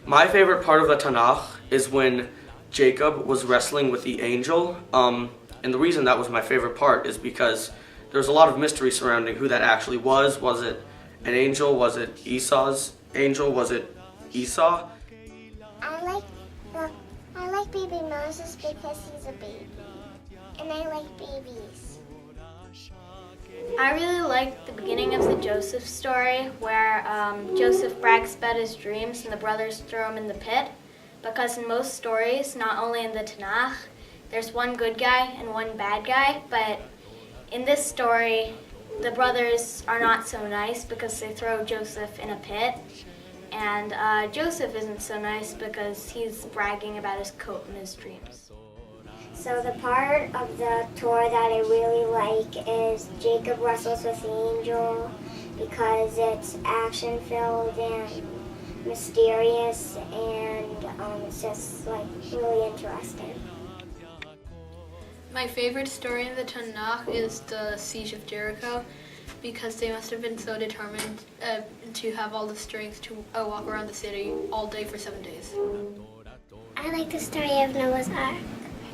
My favorite part of the Tanakh is when Jacob was wrestling with the angel. And the reason that was my favorite part is because there's a lot of mystery surrounding who that actually was. Was it an angel? Was it Esau's angel? Was it Esau? I like I like baby Moses because he's a baby. And I like babies. I really like the beginning of the Joseph story where Joseph brags about his dreams and the brothers throw him in the pit. Because in most stories, not only in the Tanakh, there's one good guy and one bad guy, but in this story, the brothers are not so nice because they throw Joseph in a pit. And Joseph isn't so nice because he's bragging about his coat and his dreams. So the part of the Torah that I really like is Jacob wrestles with the angel because it's action-filled and mysterious and it's just like really interesting. My favorite story in the Tanakh is the Siege of Jericho because they must have been so determined to have all the strength to walk around the city all day for 7 days. I like the story of Noah's Ark.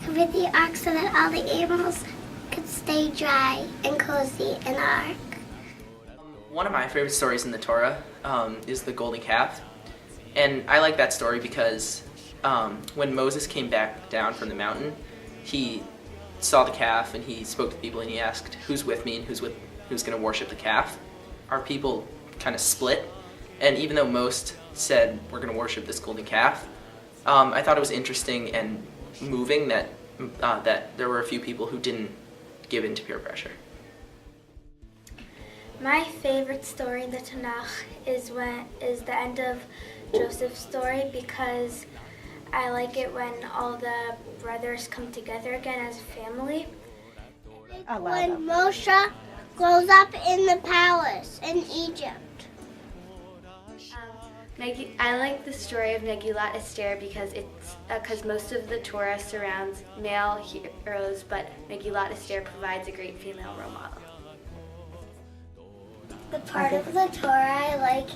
I covered the ark so that all the animals could stay dry and cozy in the ark. One of my favorite stories in the Torah is the golden calf. And I like that story because when Moses came back down from the mountain, he saw the calf and he spoke to people and he asked, who's with me and who's going to worship the calf? Our people kind of split, and even though most said we're going to worship this golden calf, I thought it was interesting and moving that there were a few people who didn't give in to peer pressure. My favorite story in the Tanakh is the end of Joseph's story because I like it when all the brothers come together again as a family. When Moshe grows up in the palace in Egypt. I like the story of Megillat Esther because most of the Torah surrounds male heroes, but Megillat Esther provides a great female role model. The part of the Torah I like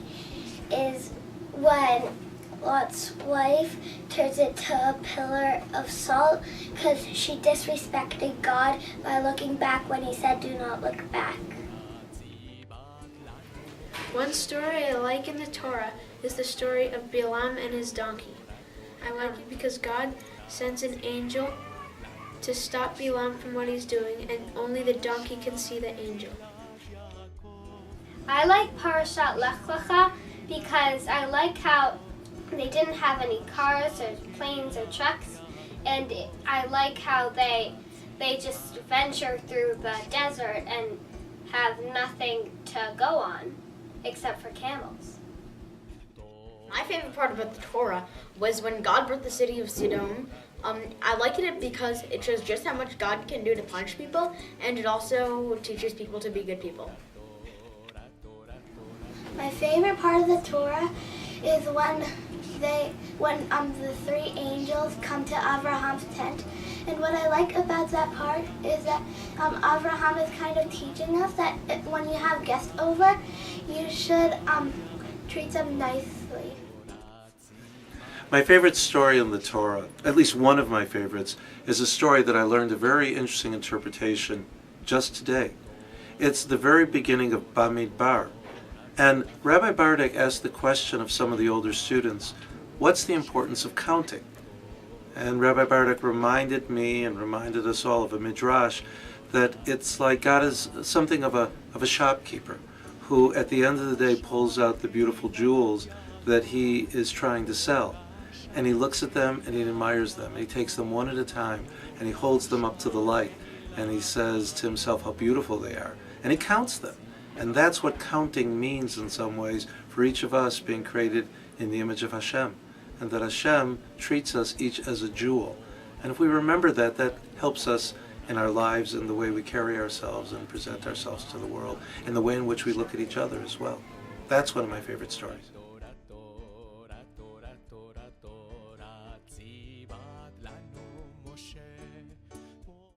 is when Lot's wife turns into a pillar of salt because she disrespected God by looking back when he said, "Do not look back." One story I like in the Torah is the story of Balaam and his donkey. I like it because God sends an angel to stop Balaam from what he's doing, and only the donkey can see the angel. I like Parashat Lech Lecha because I like how they didn't have any cars or planes or trucks, and I like how they just venture through the desert and have nothing to go on except for camels. My favorite part about the Torah was when God brought the city of Sodom. I like it because it shows just how much God can do to punish people, and it also teaches people to be good people. My favorite part of the Torah is when the three angels come to Abraham's tent. And what I like about that part is that Abraham is kind of teaching us that when you have guests over, you should treat them nicely. My favorite story in the Torah, at least one of my favorites, is a story that I learned a very interesting interpretation just today. It's the very beginning of Bamidbar. And Rabbi Bartek asked the question of some of the older students, what's the importance of counting? And Rabbi Bartek reminded me and reminded us all of a midrash that it's like God is something of a shopkeeper who at the end of the day pulls out the beautiful jewels that he is trying to sell. And he looks at them and he admires them. He takes them one at a time and he holds them up to the light and he says to himself how beautiful they are. And he counts them. And that's what counting means in some ways for each of us being created in the image of Hashem. And that Hashem treats us each as a jewel. And if we remember that, that helps us in our lives and the way we carry ourselves and present ourselves to the world and the way in which we look at each other as well. That's one of my favorite stories.